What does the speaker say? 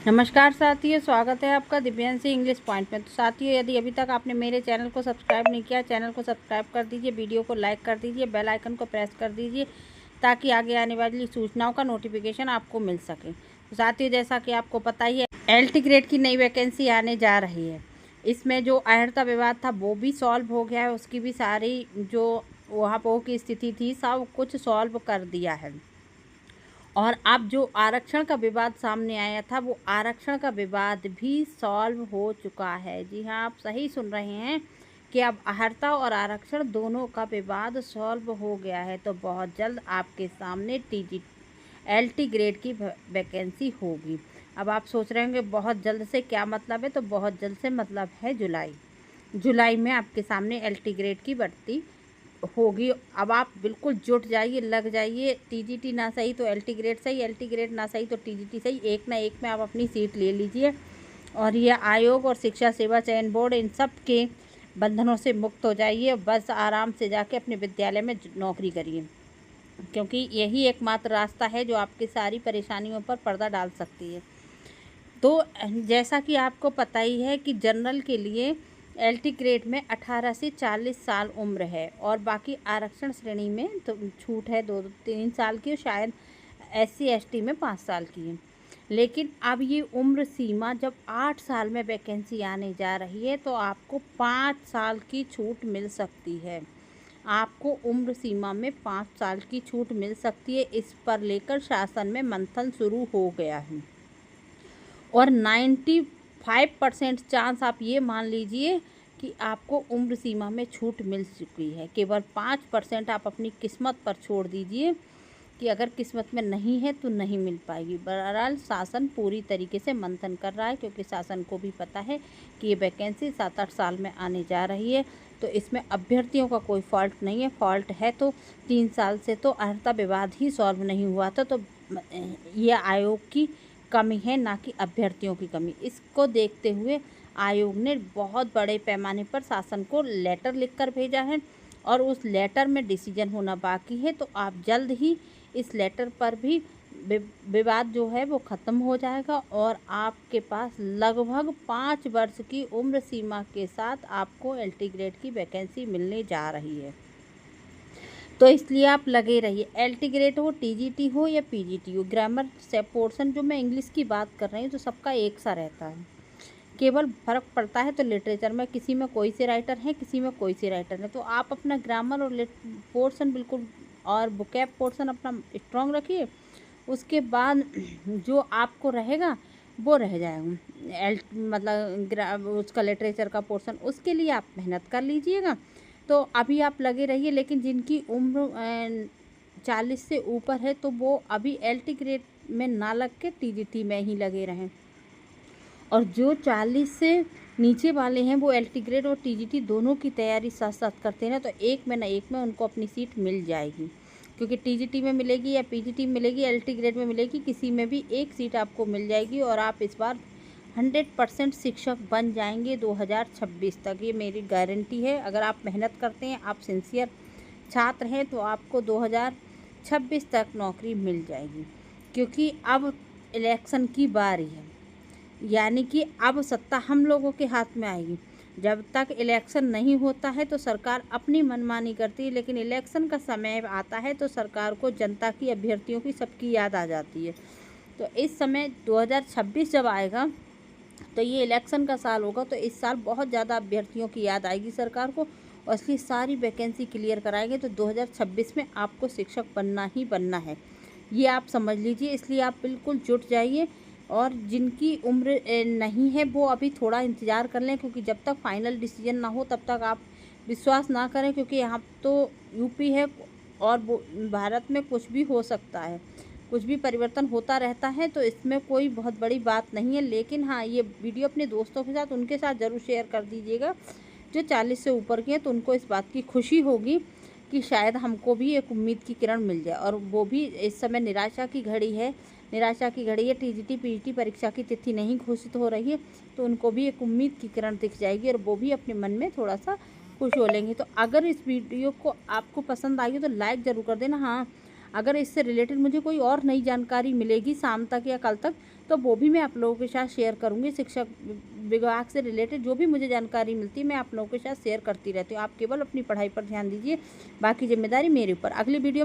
नमस्कार साथियों, स्वागत है आपका दिव्यांशी इंग्लिश पॉइंट में। तो साथियों, यदि अभी तक आपने मेरे चैनल को सब्सक्राइब नहीं किया, चैनल को सब्सक्राइब कर दीजिए, वीडियो को लाइक कर दीजिए, बेल आइकन को प्रेस कर दीजिए ताकि आगे आने वाली सूचनाओं का नोटिफिकेशन आपको मिल सके। तो साथियों, जैसा कि आपको पता ही है, LT ग्रेड की नई वैकेंसी आने जा रही है। इसमें जो अर्हता विवाद था वो भी सॉल्व हो गया है, उसकी भी सारी जो वहाँ पर की स्थिति थी सब कुछ सॉल्व कर दिया है। और अब जो आरक्षण का विवाद सामने आया था वो आरक्षण का विवाद भी सॉल्व हो चुका है। जी हाँ, आप सही सुन रहे हैं कि अब अर्हता और आरक्षण दोनों का विवाद सॉल्व हो गया है। तो बहुत जल्द आपके सामने LT ग्रेड की वैकेंसी होगी। अब आप सोच रहे होंगे बहुत जल्द से क्या मतलब है, तो बहुत जल्द से मतलब है जुलाई में आपके सामने LT ग्रेड की भर्ती होगी। अब आप बिल्कुल जुट जाइए, लग जाइए। TGT ना सही तो LT ग्रेड सही, LT ग्रेड ना सही तो TGT सही, एक ना एक में आप अपनी सीट ले लीजिए। और ये आयोग और शिक्षा सेवा चयन बोर्ड इन सब के बंधनों से मुक्त हो जाइए। बस आराम से जाके अपने विद्यालय में नौकरी करिए, क्योंकि यही एकमात्र रास्ता है जो आपकी सारी परेशानियों पर पर्दा डाल सकती है। तो जैसा कि आपको पता ही है कि जनरल के लिए LT ग्रेड में 18 से 40 साल उम्र है, और बाकी आरक्षण श्रेणी में तो छूट है 2-3 साल की, और शायद SC ST में 5 साल की है। लेकिन अब ये उम्र सीमा जब 8 साल में वैकेंसी आने जा रही है तो आपको 5 साल की छूट मिल सकती है। आपको उम्र सीमा में 5 साल की छूट मिल सकती है। इस पर लेकर शासन में मंथन शुरू हो गया है, और 95% चांस आप ये मान लीजिए कि आपको उम्र सीमा में छूट मिल चुकी है। केवल 5% आप अपनी किस्मत पर छोड़ दीजिए कि अगर किस्मत में नहीं है तो नहीं मिल पाएगी। बहरहाल शासन पूरी तरीके से मंथन कर रहा है, क्योंकि शासन को भी पता है कि ये वैकेंसी 7-8 साल में आने जा रही है। तो इसमें अभ्यर्थियों का कोई फॉल्ट नहीं है। फॉल्ट है तो 3 साल से तो अर्हता विवाद ही सॉल्व नहीं हुआ था, तो ये आयोग की कमी है, ना कि अभ्यर्थियों की कमी। इसको देखते हुए आयोग ने बहुत बड़े पैमाने पर शासन को लेटर लिखकर भेजा है, और उस लेटर में डिसीजन होना बाकी है। तो आप जल्द ही इस लेटर पर भी विवाद जो है वो ख़त्म हो जाएगा, और आपके पास लगभग 5 वर्ष की उम्र सीमा के साथ आपको LT ग्रेड की वैकेंसी मिलने जा रही है। तो इसलिए आप लगे रहिए। LT ग्रेड हो, TGT हो या PGT हो, ग्रामर से पोर्शन जो मैं इंग्लिश की बात कर रही हूँ तो सबका एक सा रहता है। केवल फ़र्क पड़ता है तो लिटरेचर में किसी में कोई से राइटर हैं, किसी में कोई से राइटर हैं। तो आप अपना ग्रामर और पोर्शन बिल्कुल, और वोकैब पोर्शन अपना स्ट्रॉन्ग रखिए। उसके बाद जो आपको रहेगा वो रह जाएगा, मतलब उसका लिटरेचर का पोर्शन, उसके लिए आप मेहनत कर लीजिएगा। तो अभी आप लगे रहिए। लेकिन जिनकी उम्र 40 से ऊपर है तो वो अभी LT ग्रेड में ना लग के TGT में ही लगे रहें, और जो 40 से नीचे वाले हैं वो LT ग्रेड और TGT दोनों की तैयारी साथ साथ करते हैं, तो एक में ना एक में उनको अपनी सीट मिल जाएगी। क्योंकि TGT में मिलेगी या PGT में मिलेगी, LT ग्रेड में मिलेगी, किसी में भी एक सीट आपको मिल जाएगी, और आप इस बार 100% शिक्षक बन जाएंगे 2026 तक। ये मेरी गारंटी है। अगर आप मेहनत करते हैं, आप सिंसियर छात्र हैं, तो आपको 2026 तक नौकरी मिल जाएगी। क्योंकि अब इलेक्शन की बारी है, यानी कि अब सत्ता हम लोगों के हाथ में आएगी। जब तक इलेक्शन नहीं होता है तो सरकार अपनी मनमानी करती है, लेकिन इलेक्शन का समय आता है तो सरकार को जनता की, अभ्यर्थियों की, सबकी याद आ जाती है। तो इस समय 2026 जब आएगा तो ये इलेक्शन का साल होगा, तो इस साल बहुत ज़्यादा अभ्यर्थियों की याद आएगी सरकार को, और इसलिए सारी वैकेंसी क्लियर कराएंगे। तो 2026 में आपको शिक्षक बनना ही बनना है, ये आप समझ लीजिए। इसलिए आप बिल्कुल जुट जाइए, और जिनकी उम्र नहीं है वो अभी थोड़ा इंतज़ार कर लें, क्योंकि जब तक फाइनल डिसीजन ना हो तब तक आप विश्वास ना करें, क्योंकि यहाँ तो यूपी है और भारत में कुछ भी हो सकता है, कुछ भी परिवर्तन होता रहता है। तो इसमें कोई बहुत बड़ी बात नहीं है। लेकिन हाँ, ये वीडियो अपने दोस्तों के साथ, उनके साथ ज़रूर शेयर कर दीजिएगा जो 40 से ऊपर के हैं, तो उनको इस बात की खुशी होगी कि शायद हमको भी एक उम्मीद की किरण मिल जाए। और वो भी इस समय निराशा की घड़ी है, TGT PGT परीक्षा की तिथि नहीं घोषित हो रही है, तो उनको भी एक उम्मीद की किरण दिख जाएगी, और वो भी अपने मन में थोड़ा सा खुश हो लेंगे। तो अगर इस वीडियो को आपको पसंद आई तो लाइक ज़रूर कर देना। हाँ, अगर इससे रिलेटेड मुझे कोई और नई जानकारी मिलेगी शाम तक या कल तक, तो वो भी मैं आप लोगों के साथ शेयर करूँगी। शिक्षा विभाग से रिलेटेड जो भी मुझे जानकारी मिलती है मैं आप लोगों के साथ शेयर करती रहती हूँ। आप केवल अपनी पढ़ाई पर ध्यान दीजिए, बाकी जिम्मेदारी मेरे ऊपर। अगली वीडियो में